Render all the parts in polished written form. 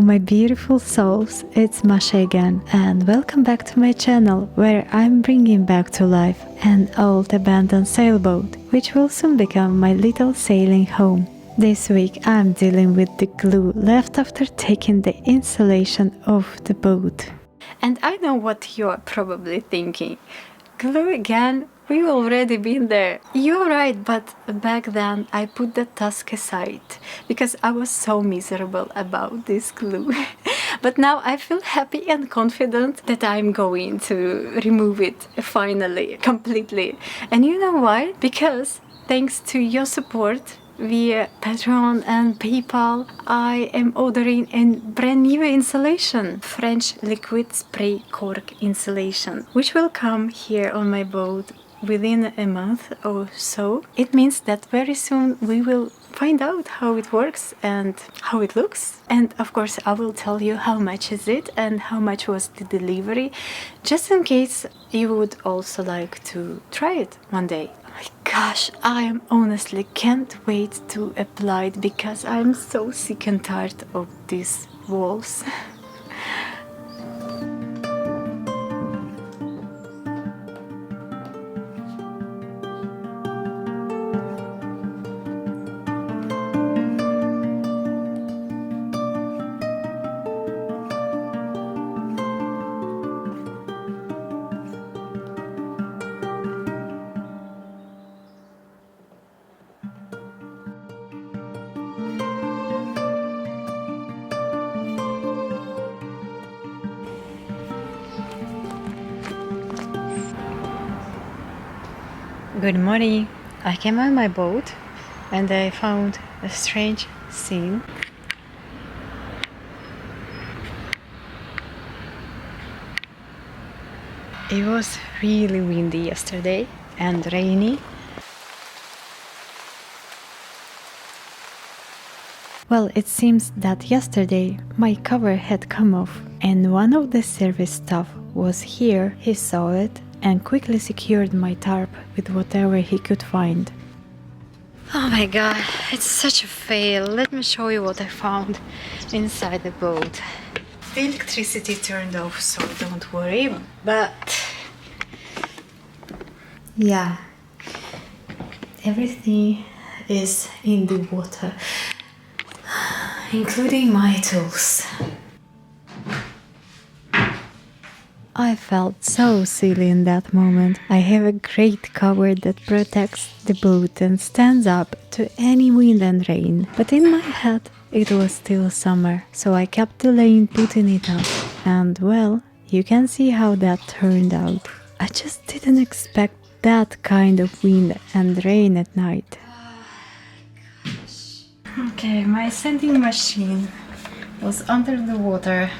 my beautiful souls, it's Masha again, and welcome back to my channel where I'm bringing back to life an old abandoned sailboat, which will soon become my little sailing home. This week I'm dealing with the glue left after taking the insulation off the boat. And I know what you're probably thinking. Glue again? We've already been there. You're right, but back then I put the task aside because I was so miserable about this glue. But now I feel happy and confident that I'm going to remove it finally, completely. And you know why? Because thanks to your support via Patreon and PayPal, I am ordering a brand new insulation, French liquid spray cork insulation, which will come here on my boat within a month or so. It means that very soon we will find out how it works and how it looks. And of course I will tell you how much is it and how much was the delivery, just in case you would also like to try it one day. Oh my gosh, I am honestly can't wait to apply it because I'm so sick and tired of these walls. Good morning. I came on my boat and I found a strange scene. It was really windy yesterday and rainy. Well, it seems that yesterday my cover had come off and one of the service staff was here. He saw it and quickly secured my tarp with whatever he could find. Oh my god, it's such a fail. Let me show you what I found inside the boat. The electricity turned off, so don't worry, but yeah, everything is in the water, including my tools. I felt so silly in that moment. I have a great cover that protects the boat and stands up to any wind and rain. But in my head, it was still summer, so I kept delaying putting it up. And well, you can see how that turned out. I just didn't expect that kind of wind and rain at night. Okay, my sanding machine was under the water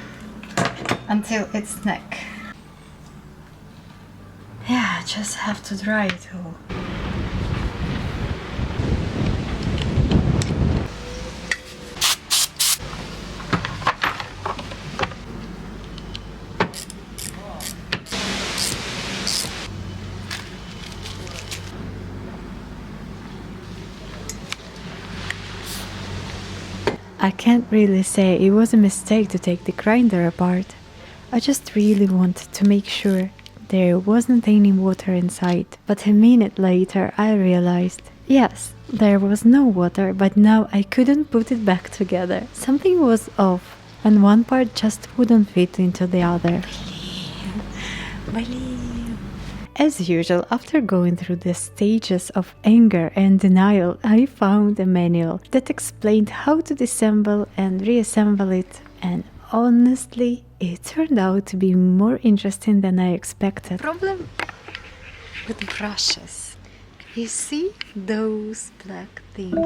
until its neck. Yeah, I just have to dry it all. I can't really say it was a mistake to take the grinder apart. I just really wanted to make sure there wasn't any water inside. But a minute later I realized, yes, there was no water, but now I couldn't put it back together. Something was off and one part just wouldn't fit into the other. As usual, after going through the stages of anger and denial, I found a manual that explained how to disassemble and reassemble it, and honestly, it turned out to be more interesting than I expected. Problem with brushes. You see those black things?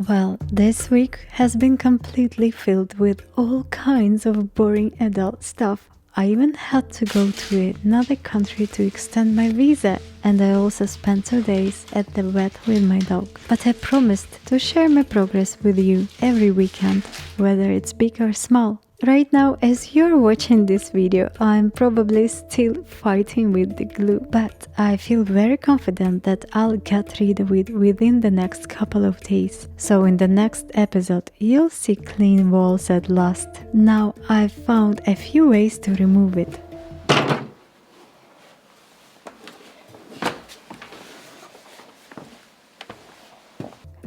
Well, this week has been completely filled with all kinds of boring adult stuff. I even had to go to another country to extend my visa, and I also spent 2 days at the vet with my dog. But I promised to share my progress with you every weekend, whether it's big or small. Right now, as you're watching this video, I'm probably still fighting with the glue, but I feel very confident that I'll get rid of it within the next couple of days. So in the next episode, you'll see clean walls at last. Now I've found a few ways to remove it.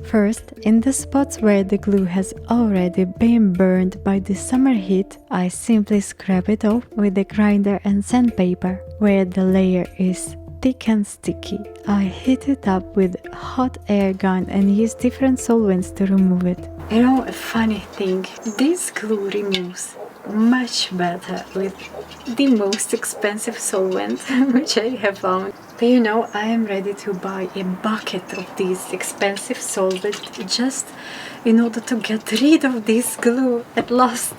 First, in the spots where the glue has already been burned by the summer heat, I simply scrap it off with a grinder and sandpaper. Where the layer is thick and sticky, I heat it up with a hot air gun and use different solvents to remove it. You know, a funny thing, this glue removes much better with the most expensive solvent which I have found. But you know, I am ready to buy a bucket of this expensive solvent just in order to get rid of this glue at last.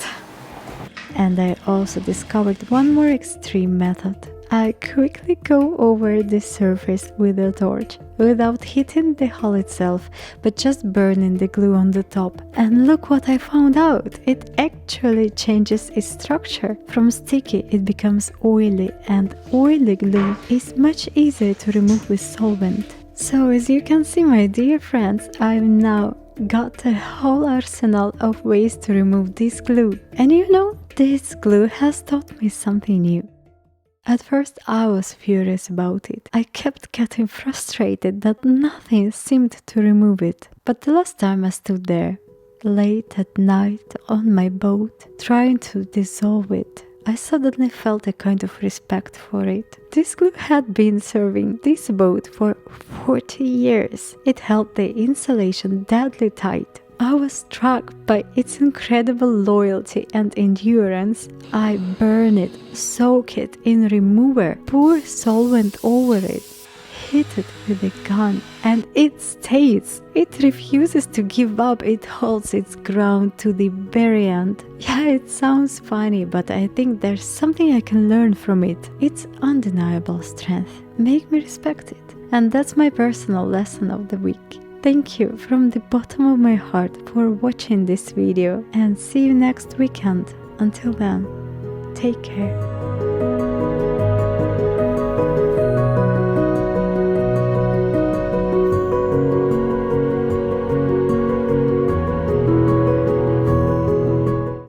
And I also discovered one more extreme method. I quickly go over the surface with a torch without hitting the hole itself, but just burning the glue on the top. And look what I found out! It actually changes its structure. From sticky it becomes oily, and oily glue is much easier to remove with solvent. So as you can see, my dear friends, I've now got a whole arsenal of ways to remove this glue. And you know, this glue has taught me something new. At first I was furious about it. I kept getting frustrated that nothing seemed to remove it. But the last time I stood there, late at night on my boat, trying to dissolve it, I suddenly felt a kind of respect for it. This glue had been serving this boat for 40 years. It held the insulation deadly tight. I was struck by its incredible loyalty and endurance. I burn it, soak it in remover, pour solvent over it, hit it with a gun, and it stays. It refuses to give up. It holds its ground to the very end. Yeah, it sounds funny, but I think there's something I can learn from it. Its undeniable strength. Make me respect it. And that's my personal lesson of the week. Thank you from the bottom of my heart for watching this video, and see you next weekend. Until then, take care.